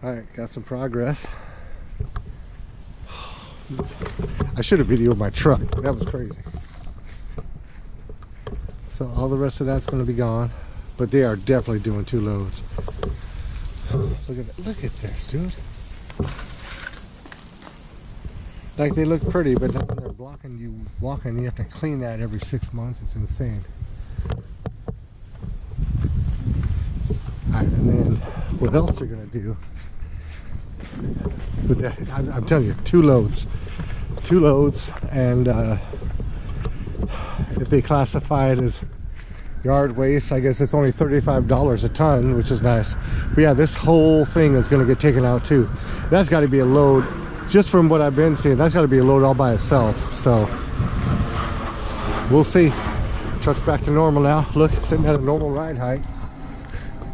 All right, got some progress. I should have videoed my truck. That was crazy. So all the rest of that's going to be gone, but they are definitely doing 2 loads. Look at that. Look at this, dude. Like, they look pretty, but now when they're blocking you walking, you have to clean that every 6 months. It's insane. All right, and then what else they're going to do with that, I'm telling you, 2 loads. 2 loads, and if they classify it as yard waste, I guess it's only $35 a ton, which is nice. But yeah, this whole thing is going to get taken out too. That's got to be a load, just from what I've been seeing. That's got to be a load all by itself. So we'll see. Truck's back to normal now. Look, sitting at a normal ride height.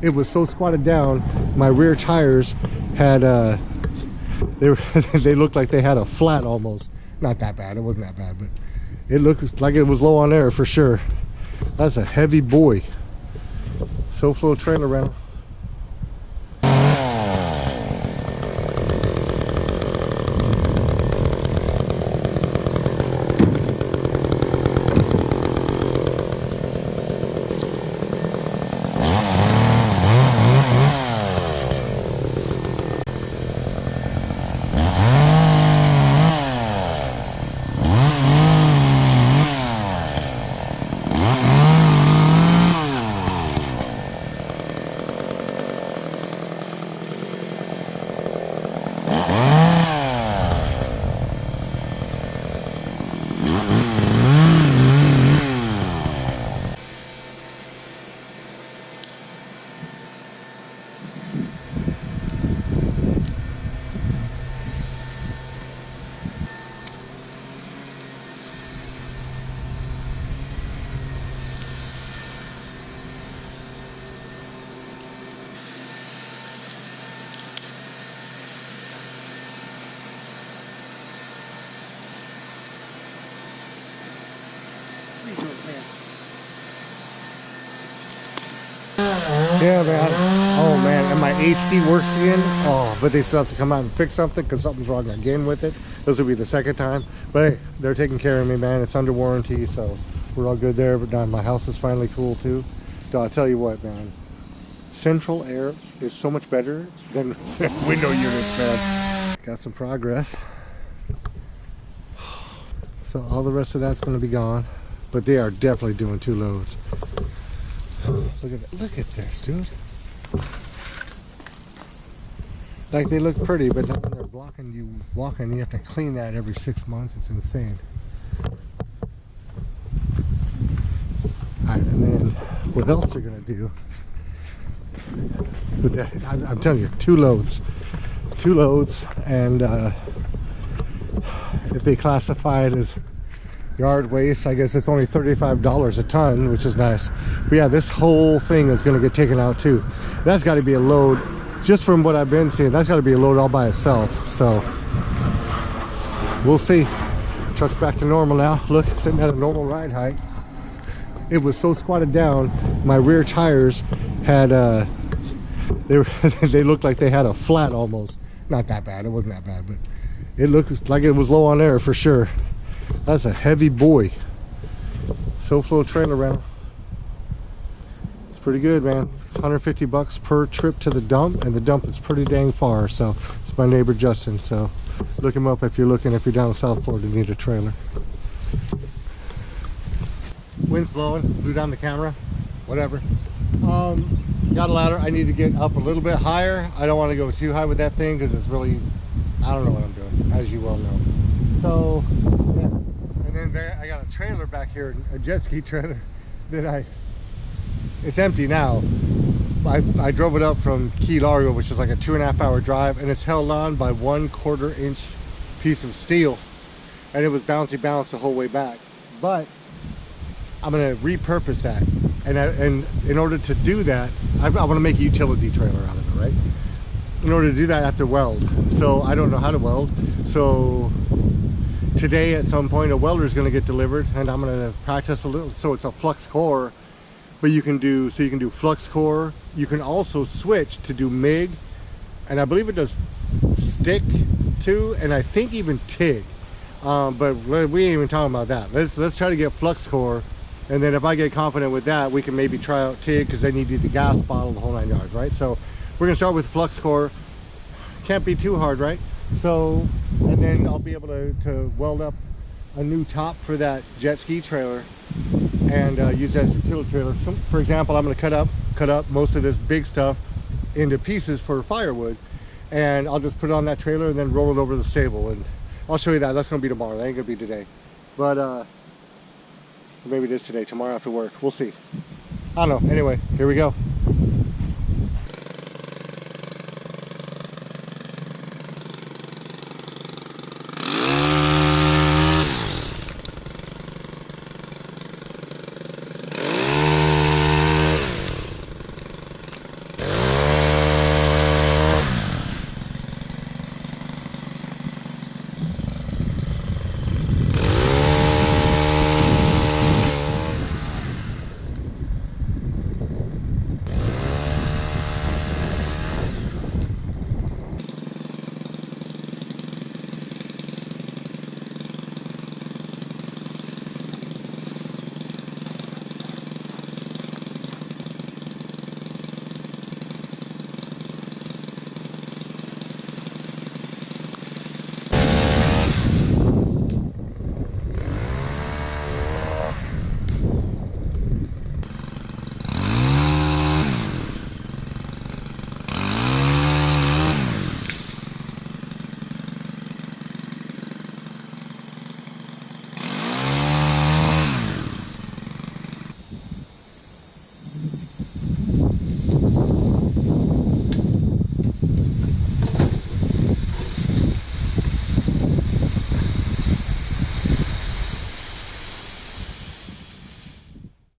It was so squatted down, my rear tires had they looked like they had a flat almost. Not that bad, it wasn't that bad, but it looked like it was low on air for sure. That's a heavy boy. SoFlo trailer rental. Yeah, man. Oh, man. And my AC works again. Oh, but they still have to come out and fix something because something's wrong again with it. This will be the second time. But hey, they're taking care of me, man. It's under warranty, so we're all good there. But now my house is finally cool, too. So I'll tell you what, man. Central air is so much better than window units, man. Got some progress. So all the rest of that's going to be gone. But they are definitely doing 2 loads. Look at that. Look at this, dude. Like, they look pretty, but now when they're blocking you walking, you have to clean that every 6 months. It's insane. All right, and then what else they're going to do with that, I'm telling you, 2 loads. 2 loads, and if they classify it as yard waste, I guess it's only $35 a ton, which is nice. But yeah, this whole thing is going to get taken out too. That's got to be a load, just from what I've been seeing. That's got to be a load all by itself. So we'll see. Truck's back to normal now. Look, sitting at a normal ride height. It was so squatted down, my rear tires had they looked like they had a flat almost. Not that bad, it wasn't that bad, but it looked like it was low on air for sure. That's a heavy boy. SoFlo trailer rental. It's pretty good, man. It's $150 per trip to the dump, and the dump is pretty dang far. So it's my neighbor Justin. So look him up if you're down in South Florida and need a trailer. Wind's blowing, blew down the camera, whatever. Got a ladder. I need to get up a little bit higher. I don't want to go too high with that thing because it's really, I don't know what I'm doing, as you well know. So yeah. And then I got a trailer back here, a jet ski trailer that it's empty now. I drove it up from Key Largo, which is like a 2.5 hour drive, and it's held on by 1/4 inch piece of steel, and it was bouncy bounce the whole way back. But I'm going to repurpose that, and in order to do that, I want to make a utility trailer out of it, right? In order to do that, I have to weld. So I don't know how to weld. So today at some point a welder is going to get delivered, and I'm going to practice a little. So it's a flux core, but you can do flux core. You can also switch to do MIG and I believe it does stick too, and I think even TIG. But we ain't even talking about that. Let's try to get flux core, and then if I get confident with that, we can maybe try out TIG, because they need the gas bottle, the whole 9 yards, right? So we're gonna start with flux core. Can't be too hard, right? So, and then I'll be able to weld up a new top for that jet ski trailer and use that as a utility trailer. So, for example, I'm going to cut up most of this big stuff into pieces for firewood, and I'll just put it on that trailer and then roll it over the stable, and I'll show you that. That's going to be tomorrow. That ain't going to be today, but maybe it is today, tomorrow after work. We'll see. I don't know. Anyway, here we go.